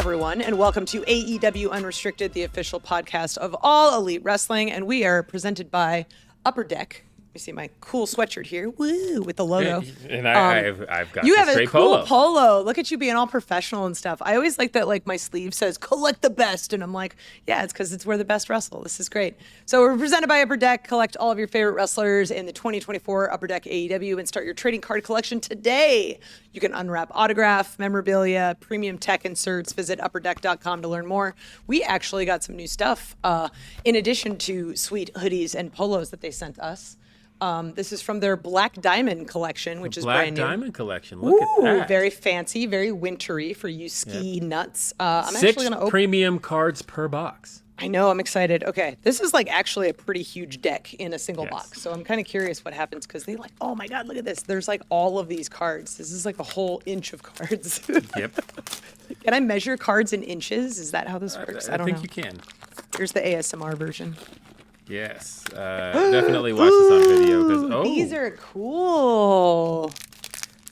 everyone, and welcome to AEW Unrestricted, the official podcast of all Elite Wrestling, and we are presented by Upper Deck. You see my cool sweatshirt here, woo, with the logo. And I've got you have a cool polo. Look at you being all professional and stuff. I always like that, like my sleeve says "Collect the best," and I'm like, yeah, it's because it's where the best wrestle. This is great. So we're presented by Upper Deck. Collect all of your favorite wrestlers in the 2024 Upper Deck AEW and start your trading card collection today. You can unwrap autograph, memorabilia, premium tech inserts. Visit upperdeck.com to learn more. We actually got some new stuff in addition to sweet hoodies and polos that they sent us. This is from their Black Diamond collection, which is brand new. Black Diamond collection. Look at that. Very fancy, very wintry for you ski nuts. I'm Six actually going to open premium cards per box. I know, I'm excited. Okay, this is like actually a pretty huge deck in a single box. So I'm kind of curious what happens because they like, oh my God, look at this. There's like all of these cards. This is like a whole inch of cards. Yep. Can I measure cards in inches? Is that how this works? I don't know. I think you can. Here's the ASMR version. Yes. Definitely watch this on video because these are cool.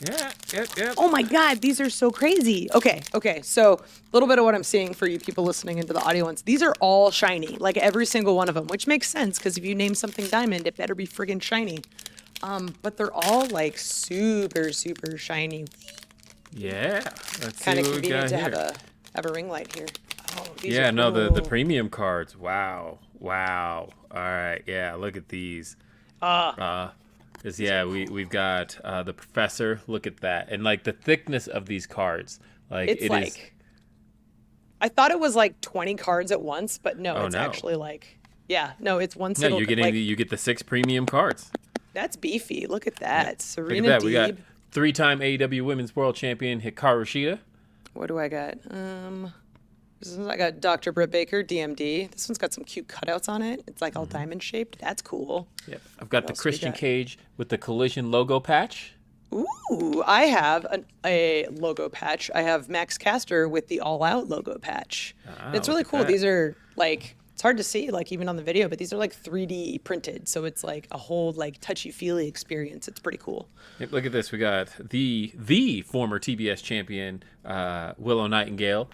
Yeah. Oh my God, these are so crazy. Okay. So a little bit of what I'm seeing for you people listening into the audio ones. These are all shiny, like every single one of them, which makes sense because if you name something diamond, it better be friggin' shiny. But they're all like super, super shiny. Yeah. Let's Kind of see what we convenient got to here. have a ring light here. Oh, these Yeah, are no, cool. the premium cards. Wow. All right. Yeah, look at these. We've got the Professor. Look at that. And like the thickness of these cards. Like It's it like, is. I thought it was like 20 cards at once, but no, it's actually like, it's one No, single. you're getting like, you get the 6 premium cards. That's beefy. Look at that. Yeah. Serena Look at that. Deeb. We got 3-time AEW Women's World Champion Hikaru Shida. What do I got? I got Dr. Britt Baker, DMD. This one's got some cute cutouts on it. It's like all diamond shaped. That's cool. Yep. I've got the else we Christian got? Cage with the Collision logo patch. Ooh, I have a logo patch. I have Max Caster with the All Out logo patch. It's really cool. that. These are like, it's hard to see like even on the video, but these are like 3D printed. So it's like a whole like touchy-feely experience. It's pretty cool. Yep, look at this. We got the former TBS champion Willow Nightingale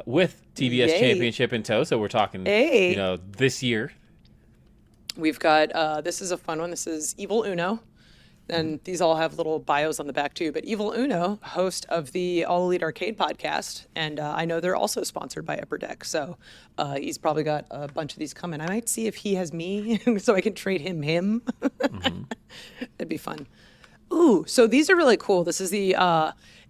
with TBS Yay. championship in tow. So we're talking, this year. We've got, this is a fun one. This is Evil Uno. And these all have little bios on the back too. But Evil Uno, host of the All Elite Arcade podcast. And I know they're also sponsored by Upper Deck. So he's probably got a bunch of these coming. I might see if he has me so I can trade him. That'd be fun. Ooh, so these are really cool. This is the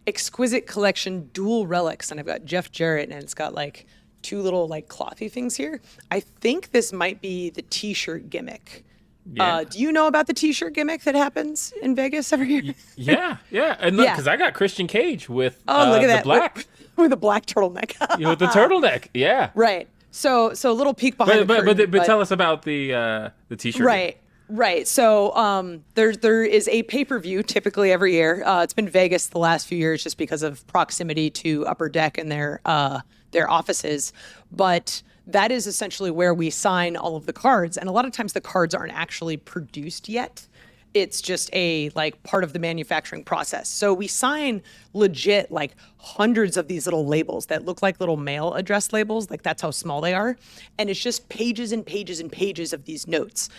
Exquisite Collection Dual Relics. And I've got Jeff Jarrett and it's got like 2 little like clothy things here. I think this might be the t-shirt gimmick. Yeah. Do you know about the t-shirt gimmick that happens in Vegas every year? Yeah. And look, because I got Christian Cage with look at that. black. With a black turtleneck. With the turtleneck. Yeah. Right. So a little peek behind the curtain. But tell us about the t-shirt. Right. So there is a pay-per-view typically every year. It's been Vegas the last few years just because of proximity to Upper Deck and their offices. But that is essentially where we sign all of the cards. And a lot of times the cards aren't actually produced yet. It's just a like part of the manufacturing process. So we sign legit like hundreds of these little labels that look like little mail address labels. Like that's how small they are. And it's just pages and pages and pages of these notes.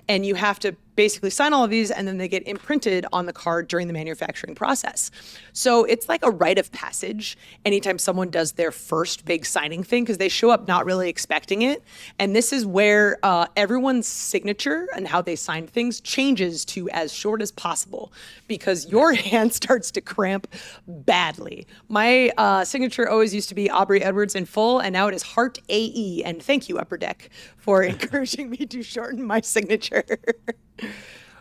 And you have to basically sign all of these and then they get imprinted on the card during the manufacturing process. So it's like a rite of passage anytime someone does their first big signing thing because they show up not really expecting it. And this is where everyone's signature and how they sign things changes to as short as possible because your hand starts to cramp badly. My signature always used to be Aubrey Edwards in full and now it is Heart AE. And thank you, Upper Deck, for encouraging me to shorten my signature.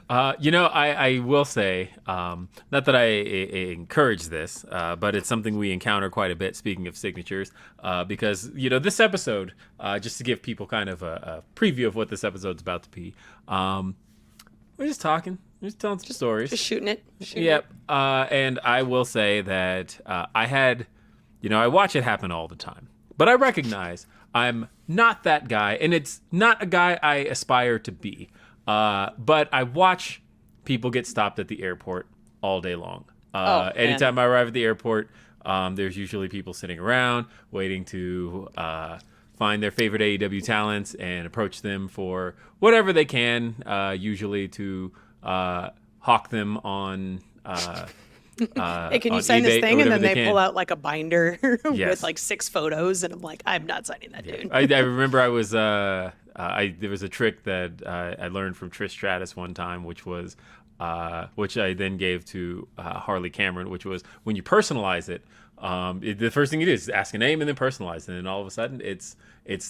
I will say, not that I encourage this, but it's something we encounter quite a bit, speaking of signatures, because, this episode, just to give people kind of a preview of what this episode's about to be, we're just talking, just telling some stories. Just shooting it. Yep. And I will say that I watch it happen all the time, but I recognize I'm not that guy, and it's not a guy I aspire to be. But I watch people get stopped at the airport all day long. Anytime I arrive at the airport, there's usually people sitting around waiting to find their favorite AEW talents and approach them for whatever they can, usually to hawk them on hey, can you sign this thing? And then they pull out like a binder with like 6 photos, and I'm like, I'm not signing that, dude. I remember I was there was a trick that I learned from Trish Stratus one time, which was which I then gave to Harley Cameron, which was when you personalize it, the first thing you do is ask a name and then personalize it, and then all of a sudden it's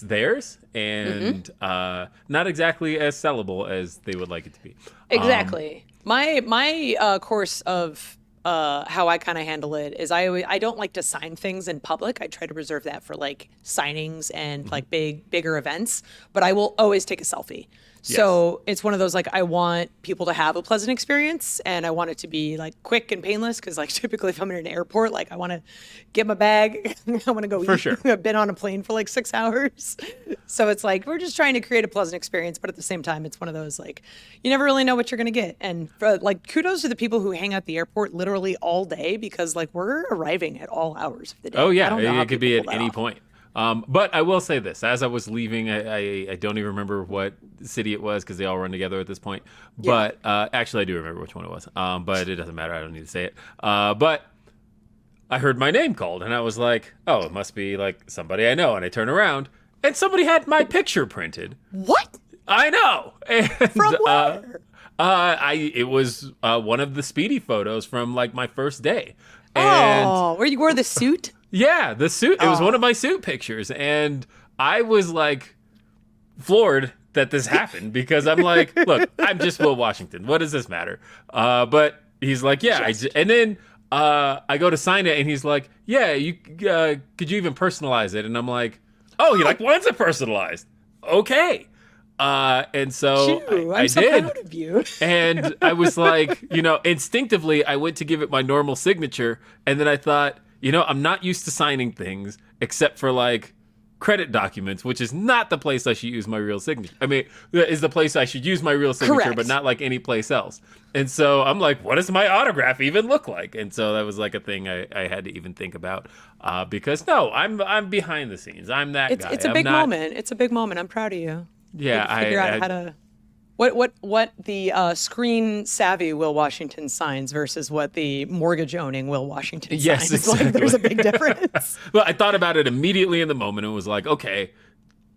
theirs and not exactly as sellable as they would like it to be. Exactly. My course of how I kind of handle it is I don't like to sign things in public. I try to reserve that for like signings and like bigger events, but I will always take a selfie. So it's one of those, like, I want people to have a pleasant experience, and I want it to be like quick and painless. Cause like typically if I'm in an airport, like I want to get my bag, I want to go for eat. Sure. I've been on a plane for like 6 hours. So it's like, we're just trying to create a pleasant experience. But at the same time, it's one of those, like, you never really know what you're going to get. And like, kudos to the people who hang out the airport literally all day, because like we're arriving at all hours of the day. Oh yeah. It could be at any point. But I will say this, as I was leaving, I don't even remember what city it was because they all run together at this point. But actually, I do remember which one it was. But it doesn't matter. I don't need to say it. But I heard my name called, and I was like, oh, it must be like somebody I know. And I turn around, and somebody had my picture printed. What? I know. And, from where? It was one of the Speedy photos from like my first day. And, where you wore the suit? Yeah, the suit. It was one of my suit pictures, and I was like floored that this happened because I'm like, look, I'm just Will Washington. What does this matter? But he's like, yeah. And then I go to sign it, and he's like, yeah, you could you even personalize it? And I'm like, oh, you're like, when's it personalized? Okay. And so I so did. Proud of you. And I was like, instinctively, I went to give it my normal signature, and then I thought, I'm not used to signing things except for like credit documents, which is not the place I should use my real signature. I mean, is the place I should use my real signature, Correct. But not like any place else. And so I'm like, what does my autograph even look like? And so that was like a thing I had to even think about because I'm behind the scenes. I'm that guy. It's a big moment. It's a big moment. I'm proud of you. Yeah, I figure out how to. What the screen savvy Will Washington signs versus what the mortgage owning Will Washington signs. Yes, exactly. Like, there's a big difference. Well, I thought about it immediately in the moment and was like, okay,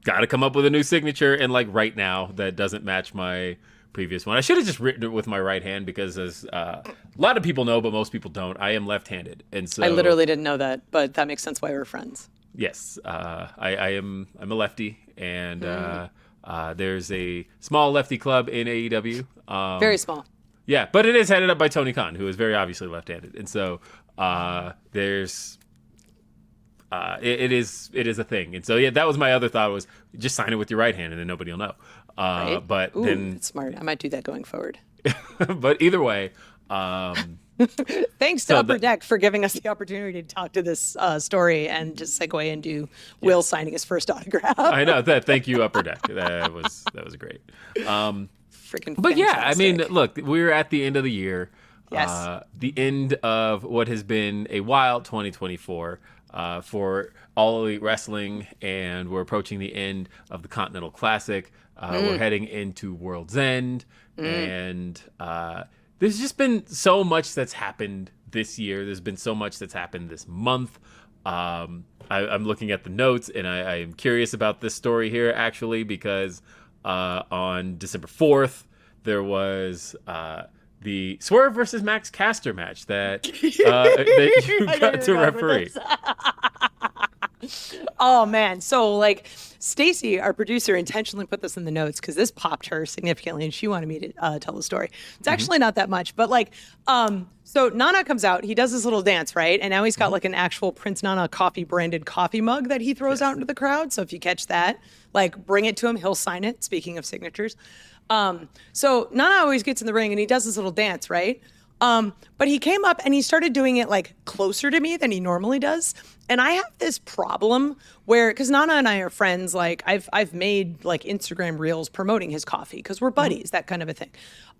got to come up with a new signature. And like right now, that doesn't match my previous one. I should have just written it with my right hand because, as a lot of people know, but most people don't, I am left-handed, and so I literally didn't know that, but that makes sense why we're friends. Yes, I'm a lefty, and there's a small lefty club in AEW. Very small. Yeah, but it is headed up by Tony Khan, who is very obviously left-handed, and so there's it is a thing. And so yeah, that was my other thought, was just sign it with your right hand, and then nobody will know. Right? But Ooh, then that's smart. I might do that going forward. but either way. Thanks to Upper Deck for giving us the opportunity to talk to this story and just segue into Will signing his first autograph. I know that. Thank you, Upper Deck. That was great. Freaking. But yeah, I mean, look, we're at the end of the year. Yes. The end of what has been a wild 2024 for All Elite Wrestling, and we're approaching the end of the Continental Classic. We're heading into World's End, and there's just been so much that's happened this year. There's been so much that's happened this month. I'm looking at the notes, and I am curious about this story here, actually, because on December 4th, there was the Swerve versus Max Caster match that you got to referee. Oh man, so like Stacy, our producer, intentionally put this in the notes because this popped her significantly, and she wanted me to tell the story. It's actually not that much, but like, so Nana comes out, he does this little dance, right? And now he's got like an actual Prince Nana coffee branded coffee mug that he throws out into the crowd. So if you catch that, like, bring it to him, he'll sign it. Speaking of signatures, so Nana always gets in the ring and he does this little dance, right? But he came up and he started doing it like closer to me than he normally does. And I have this problem where, because Nana and I are friends, like I've made like Instagram reels promoting his coffee because we're buddies, that kind of a thing.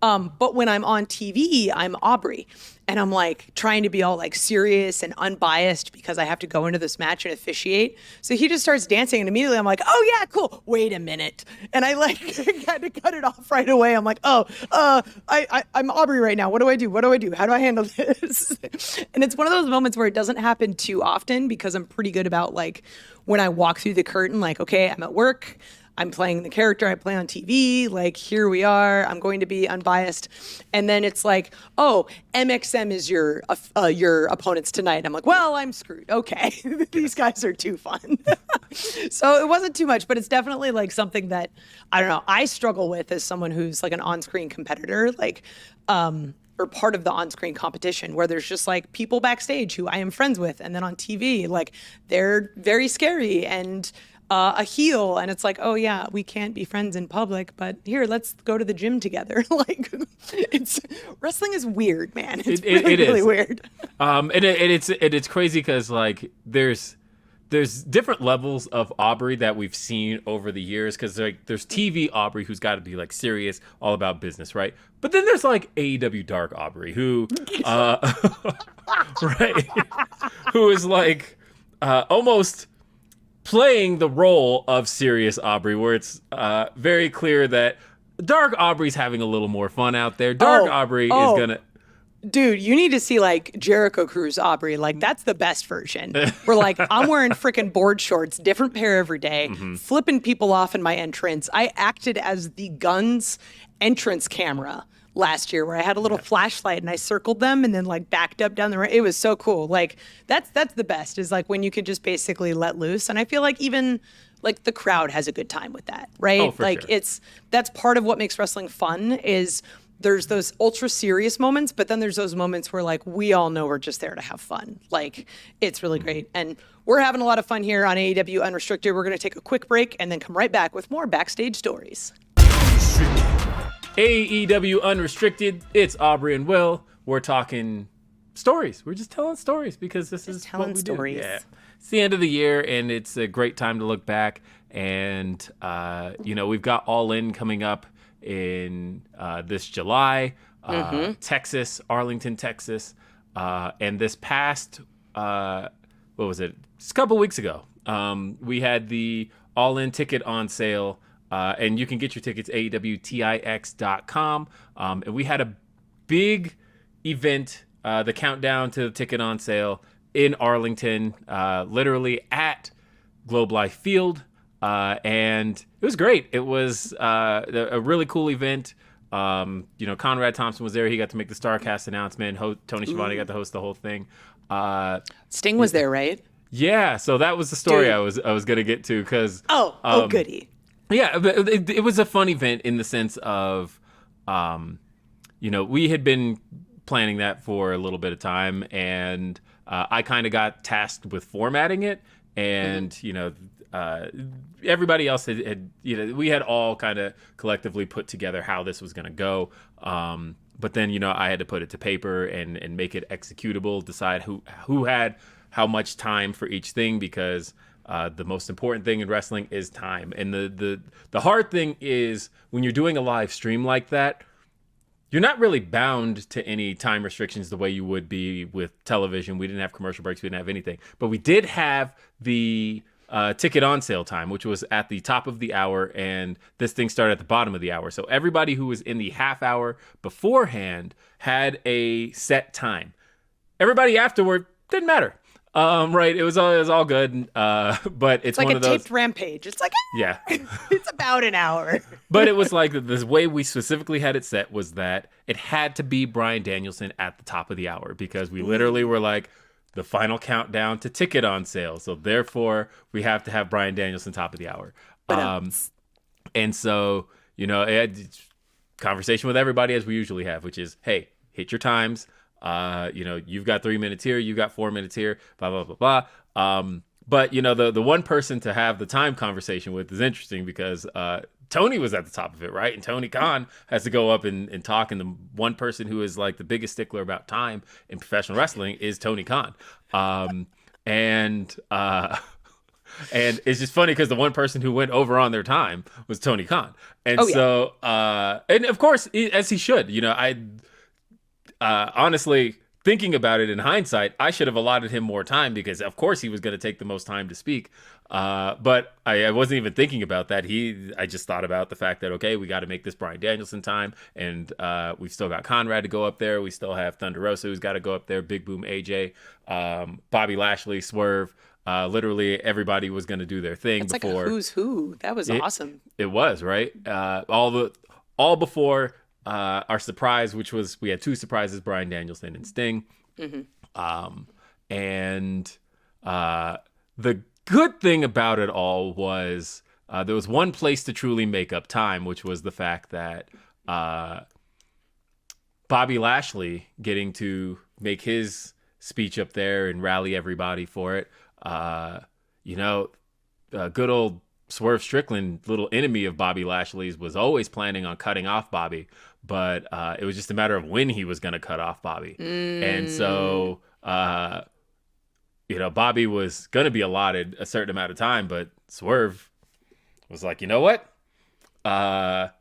But when I'm on TV, I'm Aubrey, and I'm like trying to be all like serious and unbiased because I have to go into this match and officiate. So he just starts dancing, and immediately I'm like, oh yeah, cool. Wait a minute, and I like had to cut it off right away. I'm like, I'm Aubrey right now. What do I do? What do I do? How do I handle this? And it's one of those moments where it doesn't happen too often because I'm pretty good about like when I walk through the curtain, like, okay, I'm at work. I'm playing the character I play on TV. Like, here we are. I'm going to be unbiased. And then it's like, oh, MXM is your opponents tonight. I'm like, well, I'm screwed. Okay. These guys are too fun. So it wasn't too much, but it's definitely like something that, I don't know, I struggle with as someone who's like an on-screen competitor, like, or part of the on-screen competition where there's just like people backstage who I am friends with. And then on TV, like they're very scary and a heel, and it's like, oh yeah, we can't be friends in public, but here, let's go to the gym together. Like, it's wrestling is weird, man. It's really weird. And it's crazy because like there's different levels of Aubrey that we've seen over the years, because like there's TV Aubrey who's got to be like serious, all about business, right? But then there's like AEW Dark Aubrey who, right, who is like almost playing the role of serious Aubrey, where it's very clear that Dark Aubrey's having a little more fun out there. Dark Aubrey is gonna... Dude, you need to see like Jericho Cruise Aubrey. Like, that's the best version. Where like I'm wearing freaking board shorts, different pair every day, flipping people off in my entrance. I acted as the Guns entrance camera last year, where I had a little flashlight and I circled them and then like backed up down the road. It was so cool. Like that's the best, is like when you could just basically let loose. And I feel like even like the crowd has a good time with that, right? Oh, for like sure. that's part of what makes wrestling fun, is there's those ultra serious moments, but then there's those moments where like we all know we're just there to have fun. Like, it's really great. And we're having a lot of fun here on AEW Unrestricted. We're going to take a quick break and then come right back with more backstage stories. AEW Unrestricted. It's Aubrey and Will. We're talking stories. We're just telling stories because this is what we do. Yeah. It's the end of the year, and it's a great time to look back. And we've got All In coming up in this July. Texas, Arlington, Texas, and this past what was it? Just a couple weeks ago, we had the All In ticket on sale. And you can get your tickets at AEWTIX.com. And we had a big event, the countdown to the ticket on sale in Arlington, literally at Globe Life Field. And it was great. It was a really cool event. Conrad Thompson was there. He got to make the StarCast announcement. Tony Schiavone got to host the whole thing. Sting was there, right? Yeah. So that was the story I was going to get to, because goody. Yeah, but it was a fun event in the sense of, we had been planning that for a little bit of time, and I kind of got tasked with formatting it, and everybody else had we had all kind of collectively put together how this was going to go, but then I had to put it to paper and make it executable, decide who had how much time for each thing, because the most important thing in wrestling is time. And the hard thing is, when you're doing a live stream like that, you're not really bound to any time restrictions the way you would be with television. We didn't have commercial breaks. We didn't have anything. But we did have the ticket on sale time, which was at the top of the hour, and this thing started at the bottom of the hour. So everybody who was in the half hour beforehand had a set time. Everybody afterward, didn't matter. Right. It was all good. But it's like one of those taped Rampage. It's like, yeah, it's about an hour. But it was like the way we specifically had it set was that it had to be Bryan Danielson at the top of the hour, because we literally were like the final countdown to ticket on sale. So therefore we have to have Bryan Danielson top of the hour. And so, I had conversation with everybody as we usually have, which is, hey, hit your times. You've got 3 minutes here, you've got 4 minutes here, blah, blah, blah, blah. But, the one person to have the time conversation with is interesting, because Tony was at the top of it, right? And Tony Khan has to go up and talk. And the one person who is like the biggest stickler about time in professional wrestling is Tony Khan. And and it's just funny because the one person who went over on their time was Tony Khan. And and of course, as he should, I honestly, thinking about it in hindsight, I should have allotted him more time because of course he was going to take the most time to speak. But I wasn't even thinking about that. I just thought about the fact that, okay, we got to make this Bryan Danielson time. And we've still got Conrad to go up there. We still have Thunder Rosa who's got to go up there. Big Boom AJ, Bobby Lashley, Swerve. Literally everybody was going to do their thing it's before. Like a who's who. That was awesome. It was, right? All before our surprise, which was, we had two surprises, Bryan Danielson and Sting. And the good thing about it all was there was one place to truly make up time, which was the fact that Bobby Lashley getting to make his speech up there and rally everybody for it. Good old Swerve Strickland, little enemy of Bobby Lashley's, was always planning on cutting off Bobby, but it was just a matter of when he was going to cut off Bobby. And so, Bobby was going to be allotted a certain amount of time, but Swerve was like, you know what? I'm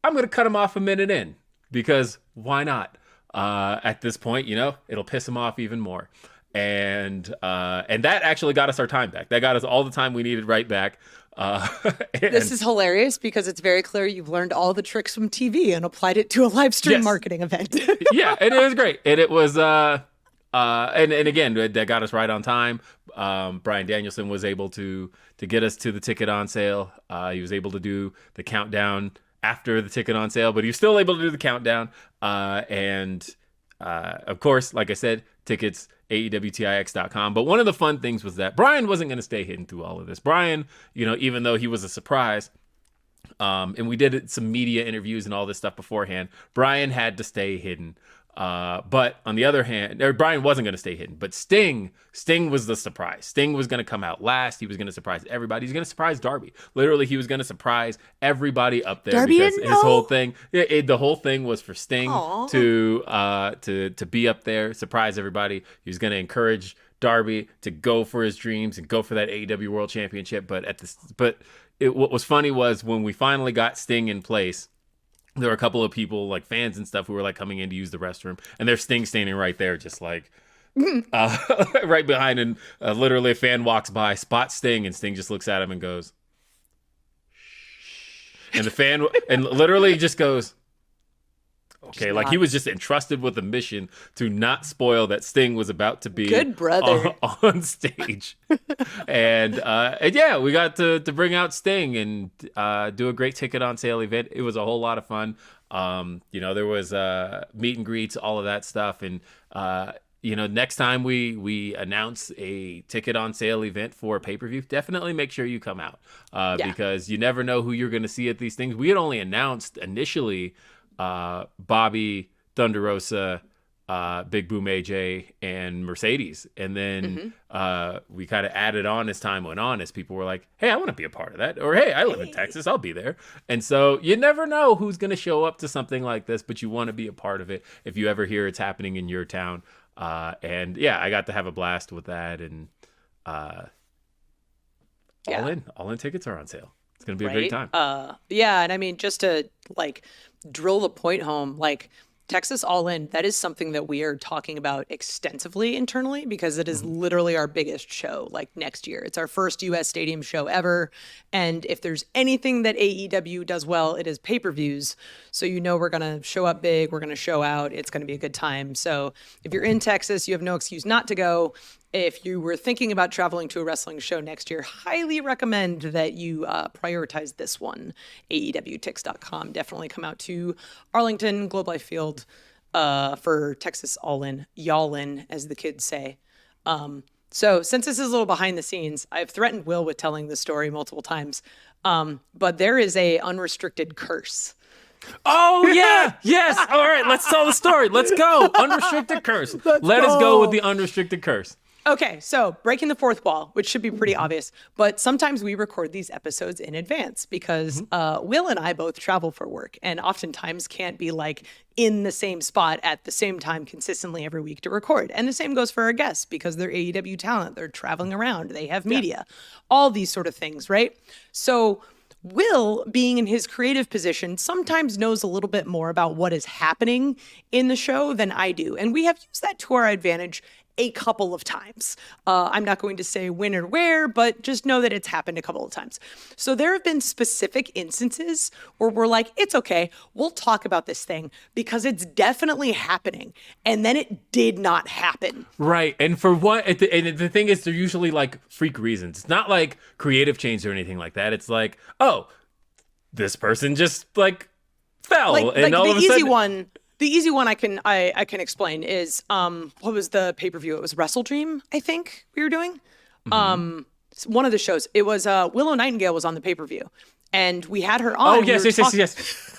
going to cut him off a minute in because why not? At this point, it'll piss him off even more. And that actually got us our time back. That got us all the time we needed right back. This is hilarious because it's very clear you've learned all the tricks from TV and applied it to a live stream marketing event. Yeah, and it was great. And it was, and again, that got us right on time. Bryan Danielson was able to get us to the ticket on sale. He was able to do the countdown after the ticket on sale, but he was still able to do the countdown. Of course, like I said, tickets, AEWTIX.com. But one of the fun things was that Bryan wasn't going to stay hidden through all of this. Bryan, even though he was a surprise, and we did some media interviews and all this stuff beforehand, Bryan had to stay hidden. But on the other hand, Bryan wasn't going to stay hidden, but Sting was the surprise. Sting was going to come out last. He was going to surprise everybody. He's going to surprise Darby. Literally, he was going to surprise everybody up there. Darby because didn't his know. whole thing, the whole thing was for Sting to be up there, surprise everybody. He was going to encourage Darby to go for his dreams and go for that AEW World Championship. What was funny was when we finally got Sting in place, there were a couple of people, like fans and stuff, who were like coming in to use the restroom, and there's Sting standing right there, just like right behind, and literally a fan walks by, spots Sting, and Sting just looks at him and goes, shh. And the fan and literally just goes, okay, like he was just entrusted with a mission to not spoil that Sting was about to be good brother on stage. and yeah, we got to bring out Sting and do a great ticket on sale event. It was a whole lot of fun. There was meet and greets, all of that stuff. And, next time we announce a ticket on sale event for a pay-per-view, definitely make sure you come out because you never know who you're going to see at these things. We had only announced initially Bobby, Thunder Rosa, Big Boom AJ, and Mercedes. And then we kind of added on as time went on, as people were like, hey, I want to be a part of that. Or, hey, I live in Texas, I'll be there. And so you never know who's going to show up to something like this, but you want to be a part of it if you ever hear it's happening in your town. And yeah, I got to have a blast with that. And all in tickets are on sale. It's going to be a great time. And I mean, just to drill the point home, Texas All In, that is something that we are talking about extensively internally because it is literally our biggest show next year. It's our first U.S. stadium show ever. And if there's anything that AEW does well, it is pay-per-views. So we're going to show up big. We're going to show out. It's going to be a good time. So if you're in Texas, you have no excuse not to go. If you were thinking about traveling to a wrestling show next year, highly recommend that you prioritize this one. AEWTix.com. Definitely come out to Arlington, Globe Life Field for Texas All-In, y'all-in, as the kids say. So since this is a little behind the scenes, I've threatened Will with telling this story multiple times, but there is a unrestricted curse. Oh, yeah. Yes. All right. Let's tell the story. Let's go. Unrestricted curse. Let us go with the unrestricted curse. Okay, so breaking the fourth wall, which should be pretty obvious, but sometimes we record these episodes in advance because Will and I both travel for work and oftentimes can't be like in the same spot at the same time consistently every week to record. And the same goes for our guests because they're AEW talent. They're traveling around. They have media, all these sort of things, right? So Will, being in his creative position, sometimes knows a little bit more about what is happening in the show than I do. And we have used that to our advantage a couple of times. I'm not going to say when or where, but just know that it's happened a couple of times. So there have been specific instances where we're like, it's okay, we'll talk about this thing because it's definitely happening. And then it did not happen. Right. And for what, and the thing is, they're usually like freak reasons. It's not like creative change or anything like that. It's like, oh, this person just like fell. And all of a sudden, The easy one I can explain is what was the pay-per-view? It was Wrestle Dream, I think we were doing. One of the shows. It was Willow Nightingale was on the pay-per-view. And we had her on. Oh, yes.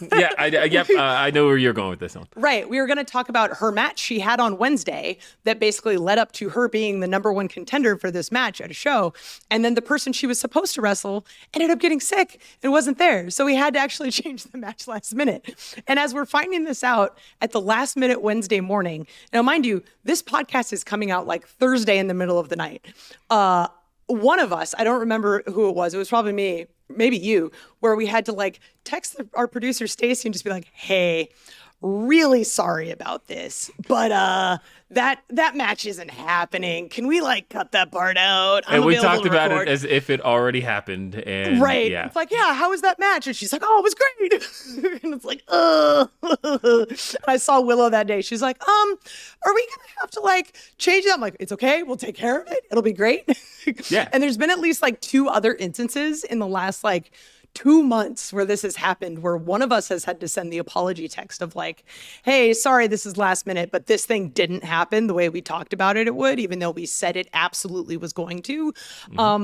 Yeah, I know where you're going with this one. Right. We were going to talk about her match she had on Wednesday that basically led up to her being the number one contender for this match at a show. And then the person she was supposed to wrestle ended up getting sick and wasn't there. So we had to actually change the match last minute. And as we're finding this out at the last minute Wednesday morning, now mind you, this podcast is coming out like Thursday in the middle of the night. One of us, I don't remember who it was probably me, maybe you, where we had to like text our producer Stacy and just be like, hey, really sorry about this, but that match isn't happening. Can we like cut that part out? And we talked about it as if it already happened. And right. Yeah. It's like, yeah, how was that match? And she's like, oh, it was great. And it's like, I saw Willow that day. She's like, are we gonna have to like change it? I'm like, it's okay. We'll take care of it. It'll be great. Yeah. And there's been at least like 2 other instances in the last like 2 months where this has happened, where one of us has had to send the apology text of like, hey, sorry, this is last minute, but this thing didn't happen the way we talked about it would, even though we said it absolutely was going to.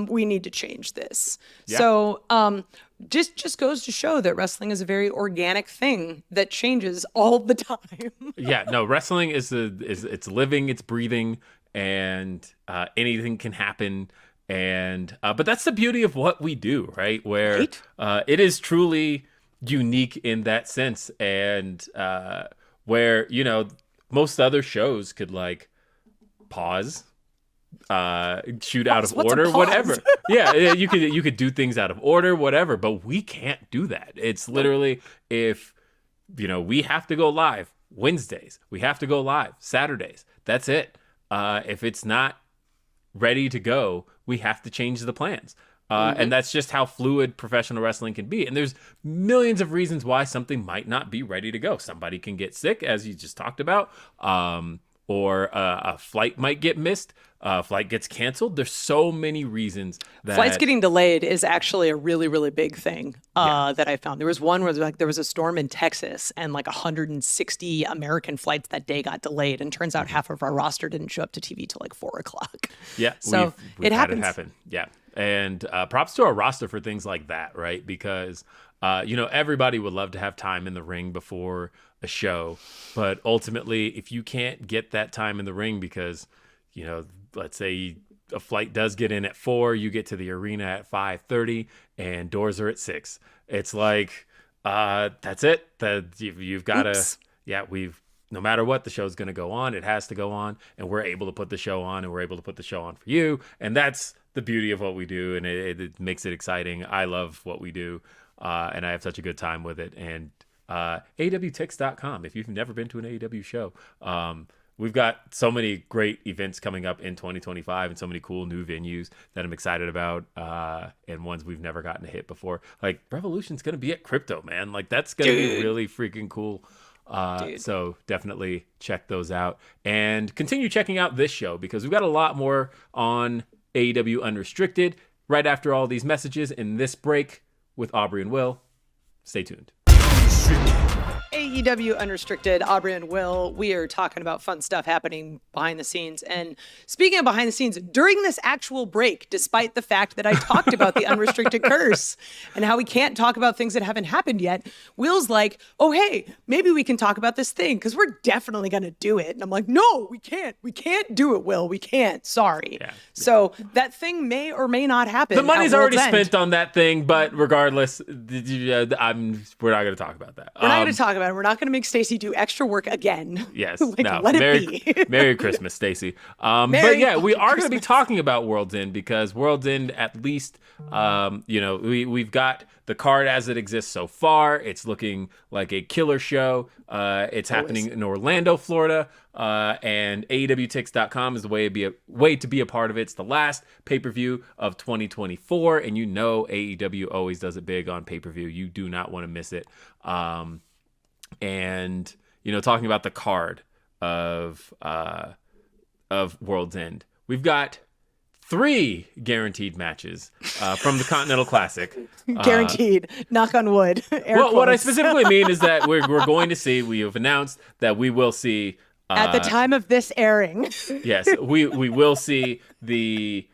We need to change this. Yeah. So just goes to show that wrestling is a very organic thing that changes all the time. Yeah, no, wrestling is it's living, it's breathing, and anything can happen. And but that's the beauty of what we do, right? Where it is truly unique in that sense, and where most other shows could like pause, shoot out of order, whatever. Yeah, you could do things out of order, whatever. But we can't do that. It's literally if we have to go live Wednesdays, we have to go live Saturdays. That's it. If it's not ready to go, we have to change the plans. And that's just how fluid professional wrestling can be. And there's millions of reasons why something might not be ready to go. Somebody can get sick, as you just talked about, or a flight might get missed. Flight gets canceled. There's so many reasons that flights getting delayed is actually a really, really big thing that I found. There was one where there was a storm in Texas and like 160 American flights that day got delayed. And turns out half of our roster didn't show up to TV till like 4:00. Yeah. So we've it happens. Had it happen. Yeah. And props to our roster for things like that, right? Because, everybody would love to have time in the ring before a show. But ultimately, if you can't get that time in the ring because, let's say a flight does get in at 4, you get to the arena at 5:30 and doors are at 6. It's like, that's it. You've got to, no matter what, the show's going to go on. It has to go on, and we're able to put the show on, and we're able to put the show on for you. And that's the beauty of what we do, and it makes it exciting. I love what we do, and I have such a good time with it. And AEWTix.com, if you've never been to an AEW show, we've got so many great events coming up in 2025 and so many cool new venues that I'm excited about, and ones we've never gotten to hit before. Like Revolution's going to be at Crypto, man. Like that's going to be really freaking cool. So definitely check those out and continue checking out this show because we've got a lot more on AEW Unrestricted right after all these messages in this break with Aubrey and Will. Stay tuned. AEW Unrestricted, Aubrey and Will. We are talking about fun stuff happening behind the scenes. And speaking of behind the scenes, during this actual break, despite the fact that I talked about the unrestricted curse and how we can't talk about things that haven't happened yet, Will's like, oh, hey, maybe we can talk about this thing because we're definitely going to do it. And I'm like, no, we can't. We can't do it, Will. We can't. Sorry. Yeah. So that thing may or may not happen. The money's already spent on that thing, but regardless, we're not going to talk about that. We're not going to talk about it. We're not going to make Stacey do extra work again. Yes. Let Merry, it be. Merry Christmas, Stacey. But yeah, we are going to be talking about World's End because World's End, at least, we've got the card as it exists so far. It's looking like a killer show. It's happening in Orlando, Florida. And AEWTix.com is the way to be a part of it. It's the last pay-per-view of 2024. And AEW always does it big on pay-per-view. You do not want to miss it. And talking about the card of World's End, we've got 3 guaranteed matches from the Continental Classic. Guaranteed. Knock on wood. Well, what I specifically mean is that we're going to see. We have announced that we will see at the time of this airing. Yes, we will see the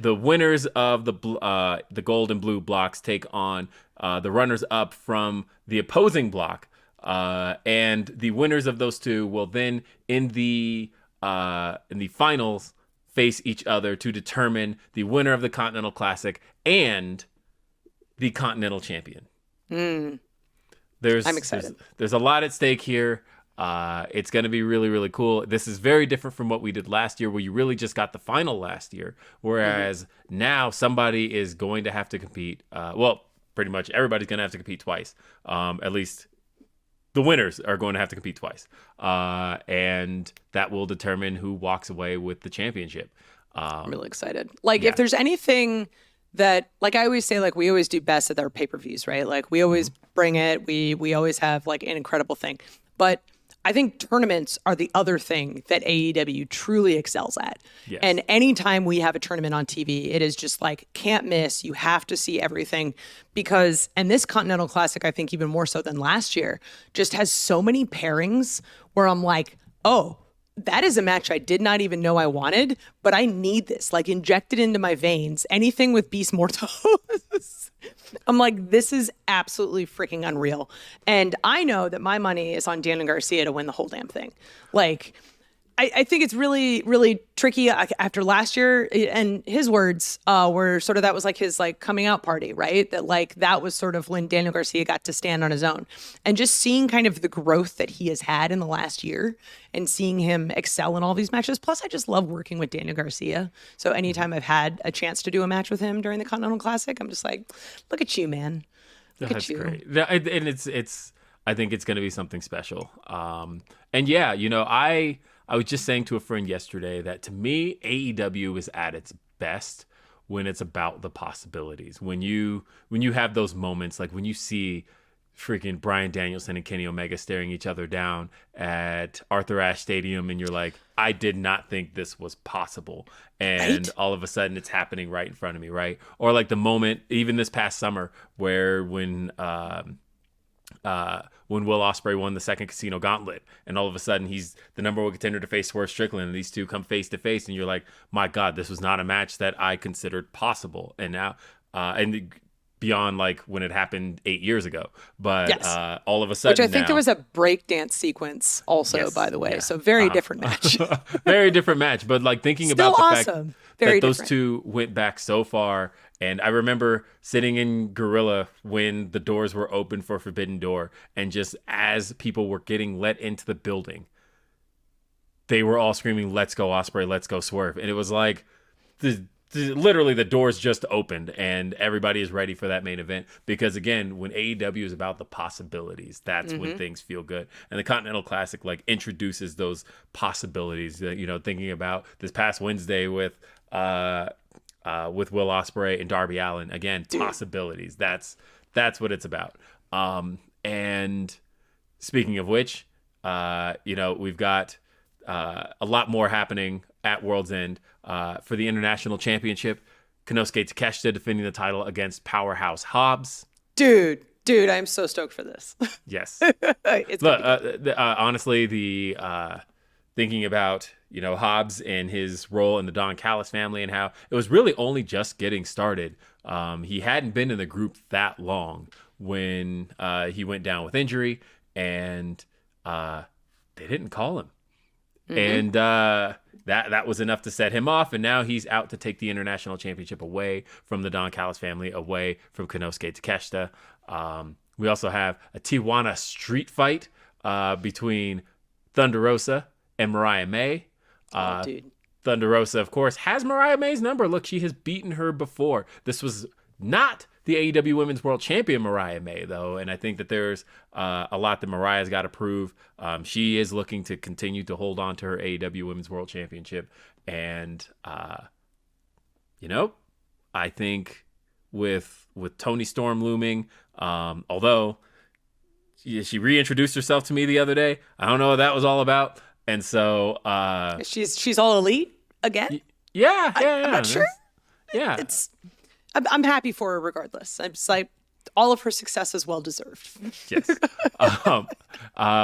winners of the gold and blue blocks take on the runners up from the opposing block, and the winners of those two will then in the finals face each other to determine the winner of the Continental Classic and the Continental Champion. I'm excited. There's a lot at stake here. It's going to be really, really cool. This is very different from what we did last year, where you really just got the final last year. Whereas now somebody is going to have to compete. Pretty much everybody's going to have to compete twice. At least the winners are going to have to compete twice. And that will determine who walks away with the championship. I'm really excited. If there's anything that, I always say, we always do best at our pay-per-views, right? We always bring it. We always have, an incredible thing. But I think tournaments are the other thing that AEW truly excels at. Yes. And anytime we have a tournament on TV, it is just can't miss. You have to see everything because, and this Continental Classic, I think even more so than last year, just has so many pairings where I'm like, oh, that is a match I did not even know I wanted, but I need this, injected into my veins. Anything with Beast Mortos. I'm like, this is absolutely freaking unreal. And I know that my money is on Daniel Garcia to win the whole damn thing. I think it's really, really tricky after last year. And his words were sort of, that was his coming out party, right? That that was sort of when Daniel Garcia got to stand on his own. And just seeing kind of the growth that he has had in the last year and seeing him excel in all these matches. Plus, I just love working with Daniel Garcia. So anytime I've had a chance to do a match with him during the Continental Classic, I'm just like, look at you, man. That's great. And it's I think it's going to be something special. And yeah, I was just saying to a friend yesterday that to me, AEW is at its best when it's about the possibilities. When you have those moments, when you see freaking Bryan Danielson and Kenny Omega staring each other down at Arthur Ashe Stadium, and you're like, I did not think this was possible. And all of a sudden it's happening right in front of me, right? Or the moment, even this past summer, where when Will Ospreay won the second Casino Gauntlet, and all of a sudden he's the number 1 contender to face Swerve Strickland, and these two come face to face, and you're like, my God, this was not a match that I considered possible. And now, and beyond when it happened 8 years ago, but yes. All of a sudden, which I think there was a breakdance sequence also, yes, by the way, so very different match. Very different match, but thinking still about the awesome. fact very that those different. two went back so far. And I remember sitting in Gorilla when the doors were open for Forbidden Door, and just as people were getting let into the building, they were all screaming, "Let's go Ospreay, let's go Swerve." And it was literally the doors just opened and everybody is ready for that main event. Because again, when AEW is about the possibilities, that's when things feel good. And the Continental Classic introduces those possibilities. Thinking about this past Wednesday with Will Ospreay and Darby Allin, again, possibilities. That's what it's about. And speaking of which, we've got a lot more happening at World's End. For the International Championship, Konosuke Takeshita defending the title against Powerhouse Hobbs. Dude, Dude, I'm so stoked for this. Yes. It's Look, gonna be good. honestly, thinking about, Hobbs and his role in the Don Callis family and how it was really only just getting started. He hadn't been in the group that long when he went down with injury, and they didn't call him. And that was enough to set him off, and now he's out to take the International Championship away from the Don Callis family, away from Konosuke Takeshita. We also have a Tijuana street fight between Thunder Rosa and Mariah May. Dude. Thunder Rosa, of course, has Mariah May's number. Look, she has beaten her before. This was not the AEW Women's World Champion Mariah May, though, and I think that there's a lot that Mariah's got to prove. She is looking to continue to hold on to her AEW Women's World Championship, and I think with Toni Storm looming, although she reintroduced herself to me the other day, I don't know what that was all about, and so she's all elite again. I'm not sure. Yeah, I'm happy for her regardless. I'm just like, all of her success is well deserved. Yes.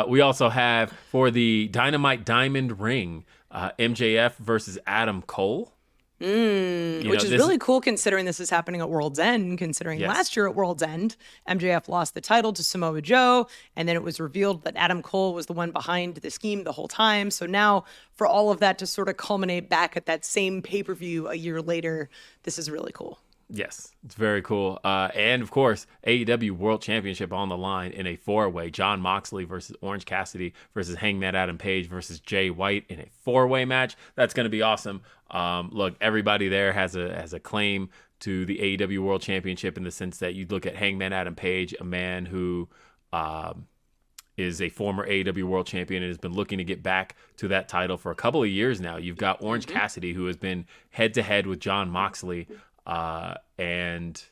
We also have for the Dynamite Diamond Ring, MJF versus Adam Cole. Which is really cool considering this is happening at World's End, considering last year at World's End, MJF lost the title to Samoa Joe, and then it was revealed that Adam Cole was the one behind the scheme the whole time. So now for all of that to sort of culminate back at that same pay-per-view a year later, this is really cool. Yes, it's very cool. And, of course, AEW World Championship on the line in a four-way. Jon Moxley versus Orange Cassidy versus Hangman Adam Page versus Jay White in a four-way match. That's going to be awesome. Look, everybody there has a claim to the AEW World Championship in the sense that you look at Hangman Adam Page, a man who is a former AEW World Champion and has been looking to get back to that title for a couple of years now. You've got Orange Cassidy, who has been head-to-head with Jon Moxley, and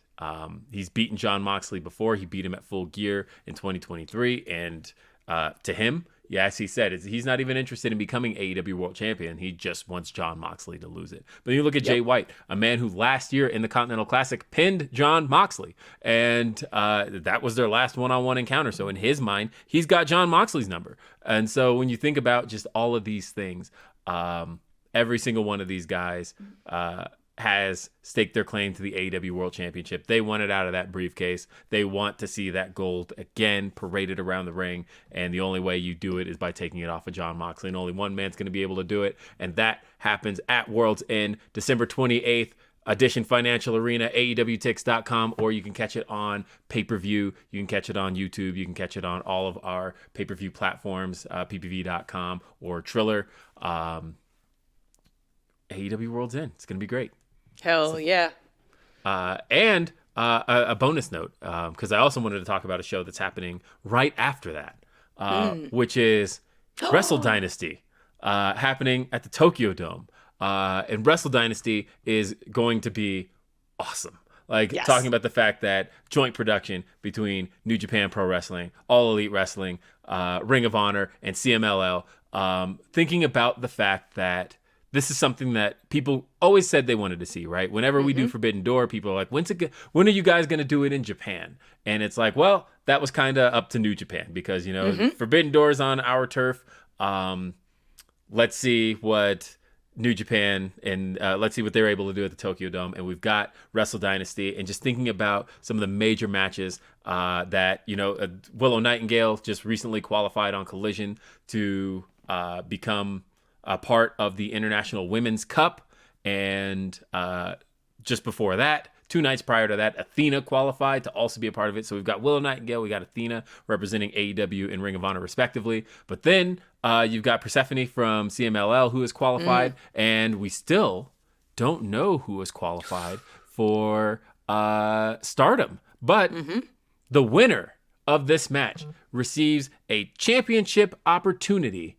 he's beaten Jon Moxley before. He beat him at Full Gear in 2023. And to him, as he said, he's not even interested in becoming AEW World Champion. He just wants Jon Moxley to lose it. But you look at Jay White, a man who last year in the Continental Classic pinned Jon Moxley. And that was their last one-on-one encounter. So in his mind, he's got Jon Moxley's number. And so when you think about just all of these things, every single one of these guys has staked their claim to the AEW World Championship. They want it out of that briefcase. They want to see that gold again paraded around the ring, and the only way you do it is by taking it off of Jon Moxley, and only one man's going to be able to do it, and that happens at World's End, December 28th, Edition Financial Arena, AEWTix.com, or you can catch it on pay-per-view. You can catch it on YouTube. You can catch it on all of our pay-per-view platforms, ppv.com or Triller. AEW World's End. It's going to be great. Hell yeah. And a bonus note, because I also wanted to talk about a show that's happening right after that, which is Wrestle Dynasty, happening at the Tokyo Dome. And Wrestle Dynasty is going to be awesome. Talking about the fact that joint production between New Japan Pro Wrestling, All Elite Wrestling, Ring of Honor, and CMLL, thinking about the fact that this is something that people always said they wanted to see, right? Whenever we do Forbidden Door, people are like, when are you guys going to do it in Japan? And it's like, well, that was kind of up to New Japan because, Forbidden Door is on our turf. Let's see what New Japan and let's see what they're able to do at the Tokyo Dome. And we've got Wrestle Dynasty, and just thinking about some of the major matches that, Willow Nightingale just recently qualified on Collision to become a part of the International Women's Cup, and just before that, 2 nights prior to that, Athena qualified to also be a part of it. So we've got Willow Nightingale, we got Athena representing AEW and Ring of Honor respectively. But then you've got Persephone from CMLL who is qualified, and we still don't know who is qualified for Stardom. But the winner of this match receives a championship opportunity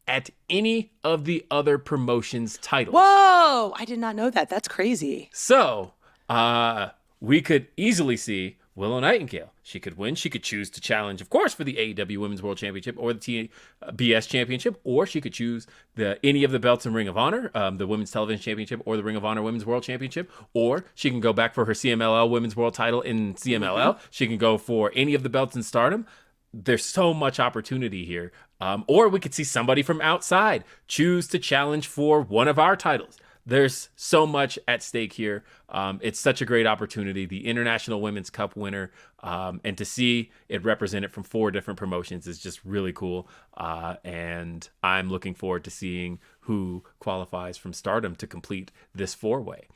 at any of the other promotions' titles. Whoa! I did not know that. That's crazy. So, we could easily see Willow Nightingale. She could win. She could choose to challenge, of course, for the AEW Women's World Championship or the TBS Championship, or she could choose any of the belts in Ring of Honor, the Women's Television Championship or the Ring of Honor Women's World Championship, or she can go back for her CMLL Women's World title in CMLL. She can go for any of the belts in Stardom. There's so much opportunity here. Or we could see somebody from outside choose to challenge for one of our titles. There's so much at stake here. It's such a great opportunity. The International Women's Cup winner, and to see it represented from 4 different promotions is just really cool. And I'm looking forward to seeing who qualifies from Stardom to complete this 4-way.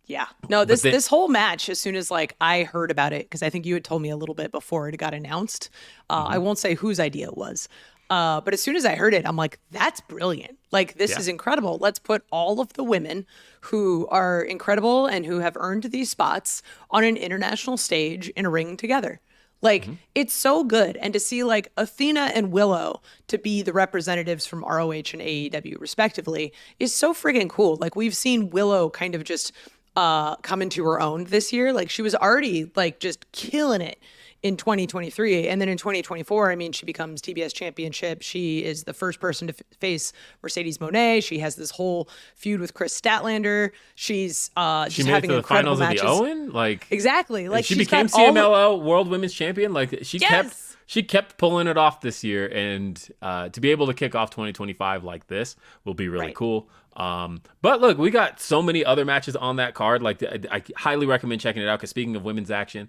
Yeah. No, this whole match, as soon as like I heard about it, because I think you had told me a little bit before it got announced. I won't say whose idea it was. But as soon as I heard it, I'm like, that's brilliant. Like, this is incredible. Let's put all of the women who are incredible and who have earned these spots on an international stage in a ring together. Like, it's so good. And to see like Athena and Willow to be the representatives from ROH and AEW respectively is so friggin' cool. Like, we've seen Willow kind of just come into her own this year. Like, she was already like just killing it in 2023. And then in 2024, I mean, she becomes TBS championship. She is the first person to face Mercedes Moné. She has this whole feud with Chris Statlander. She's just she made having it to the incredible finals matches. of the Owen. Like, exactly. Like, she she's became got all CMLL World Women's Champion. Like, she Yes! kept pulling it off this year, and to be able to kick off 2025 like this will be really cool. But look, we got so many other matches on that card. Like, I highly recommend checking it out, because speaking of women's action,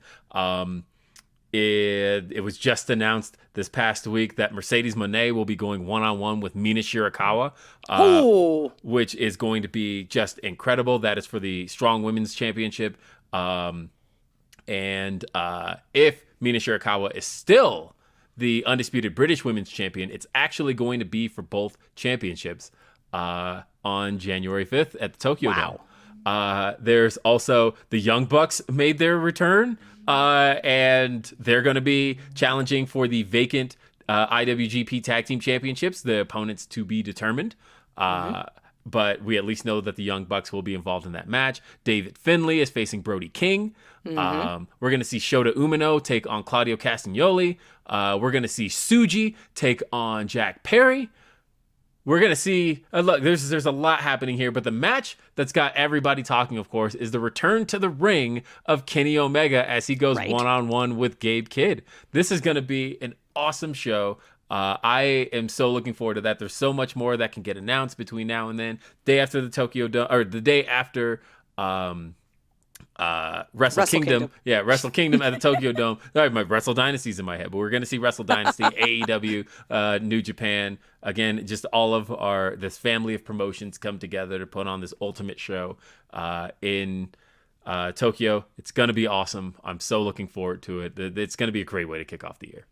it was just announced this past week that Mercedes Moné will be going one-on-one with Mina Shirakawa, which is going to be just incredible. That is for the Strong Women's Championship. And if Mina Shirakawa is still the undisputed British Women's Champion, it's actually going to be for both championships on January 5th at the Tokyo Dome. There's also the Young Bucks made their return, and they're going to be challenging for the vacant IWGP Tag Team Championships, the opponents to be determined. But we at least know that the Young Bucks will be involved in that match. David Finlay is facing Brody King. We're going to see Shota Umino take on Claudio Castagnoli. We're going to see Tsuji take on Jack Perry. We're going to see, look, there's a lot happening here, but the match that's got everybody talking, of course, is the return to the ring of Kenny Omega as he goes one-on-one with Gabe Kidd. This is going to be an awesome show. I am so looking forward to that. There's so much more that can get announced between now and then. Day after the Tokyo Dome, or the day after Wrestle Kingdom. Yeah, Wrestle Kingdom at the Tokyo Dome. Sorry, my Wrestle Dynasty's in my head, but we're going to see Wrestle Dynasty, AEW, New Japan. Again, just all of this family of promotions come together to put on this ultimate show in Tokyo. It's going to be awesome. I'm so looking forward to it. It's going to be a great way to kick off the year.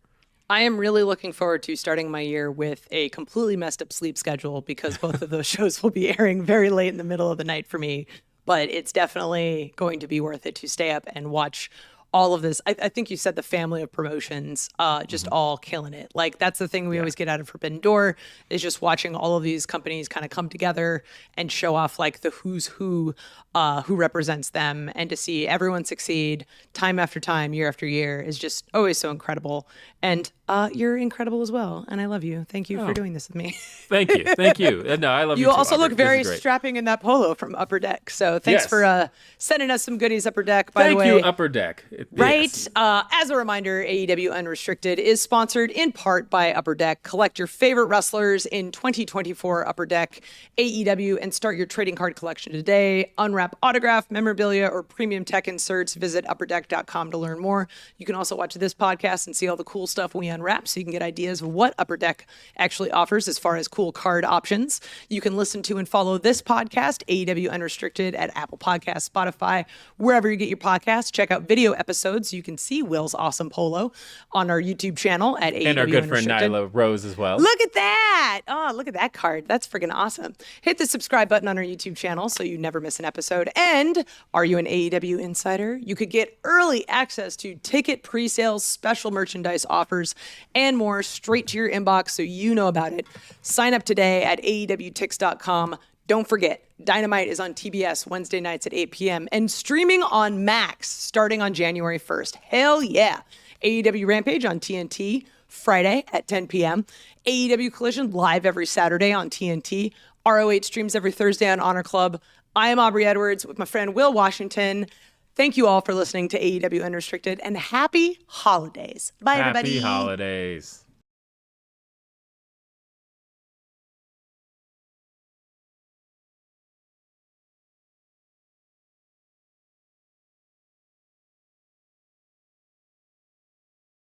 I am really looking forward to starting my year with a completely messed up sleep schedule, because both of those shows will be airing very late in the middle of the night for me. But it's definitely going to be worth it to stay up and watch all of this. I think you said the family of promotions just all killing it. Like, that's the thing we always get out of Forbidden Door, is just watching all of these companies kind of come together and show off like the who's who represents them, and to see everyone succeed time after time, year after year, is just always so incredible. And you're incredible as well, and I love you. Thank you for doing this with me. Thank you. No, I love you. You too, also Aubrey. look very strapping in that polo from Upper Deck. So thanks for sending us some goodies, Upper Deck. By the way, thank you, Upper Deck. Right. Yes. As a reminder, AEW Unrestricted is sponsored in part by Upper Deck. Collect your favorite wrestlers in 2024 Upper Deck AEW and start your trading card collection today. Unwrap autograph, memorabilia, or premium tech inserts. Visit upperdeck.com to learn more. You can also watch this podcast and see all the cool stuff we unwrap, so you can get ideas of what Upper Deck actually offers as far as cool card options. You can listen to and follow this podcast, AEW Unrestricted, at Apple Podcasts, Spotify, wherever you get your podcasts. Check out video episodes so you can see Will's awesome polo on our YouTube channel at AEW And our good friend Unrestricted. Nyla Rose as well. Look at that. Oh, look at that card. That's freaking awesome. Hit the subscribe button on our YouTube channel so you never miss an episode. And are you an AEW insider? You could get early access to ticket pre-sales, special merchandise offers, and more straight to your inbox so you know about it. Sign up today at AEWTix.com. Don't forget, Dynamite is on TBS Wednesday nights at 8 p.m. and streaming on Max starting on January 1st. Hell yeah. AEW Rampage on TNT Friday at 10 p.m. AEW Collision live every Saturday on TNT. ROH streams every Thursday on Honor Club. I am Aubrey Edwards with my friend Will Washington. Thank you all for listening to AEW Unrestricted, and happy holidays. Bye, everybody. Happy holidays.